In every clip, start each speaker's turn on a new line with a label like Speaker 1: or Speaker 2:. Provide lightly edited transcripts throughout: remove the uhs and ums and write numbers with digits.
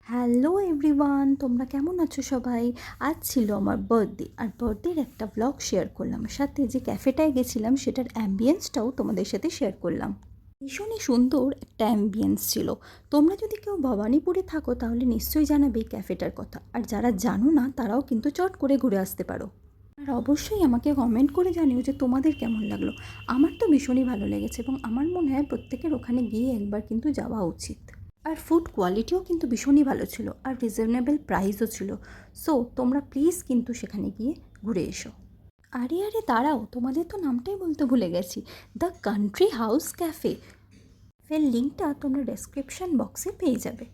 Speaker 1: Hello everyone, তোমরা কেমন আছো সবাই? আজ ছিল আমার বার্থডে, আর বার্থডের একটা ব্লগ শেয়ার করলাম। সাথে যে ক্যাফেটায় গেছিলাম সেটার অ্যাম্বিয়েন্সটাও তোমাদের সাথে শেয়ার করলাম। ভীষণই সুন্দর একটা অ্যাম্বিয়েন্স ছিল। তোমরা যদি কেউ ভবানীপুরে থাকো তাহলে নিশ্চয়ই জানাবে এই ক্যাফেটার কথা, আর যারা জানো না তারাও কিন্তু চট করে ঘুরে আসতে পারো। আর অবশ্যই আমাকে কমেন্ট করে জানিও যে তোমাদের কেমন লাগলো। আমার তো ভীষণই ভালো লেগেছে এবং আমার মনে হয় প্রত্যেকের ওখানে গিয়ে একবার কিন্তু যাওয়া উচিত। আর ফুড কোয়ালিটিও কিন্তু ভীষণই ভালো ছিল, আর রিজনেবল প্রাইসও ছিল। সো তোমরা প্লিজ কিন্তু সেখানে গিয়ে ঘুরে এসো। আরে আরে দাঁড়াও, তোমাদের তো নামটাই বলতে ভুলে গেছি। দ্য কান্ট্রি হাউস ক্যাফে এর লিঙ্কটা তোমরা ডেসক্রিপশন বক্সে পেয়ে যাবে।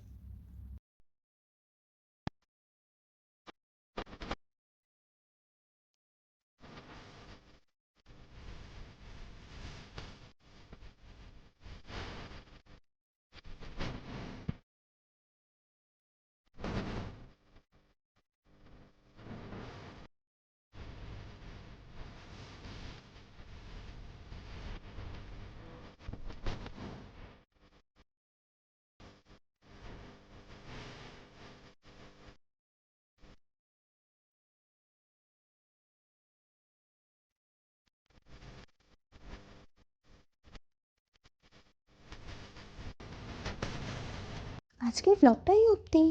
Speaker 1: আজকের ব্লগটাই অবধি।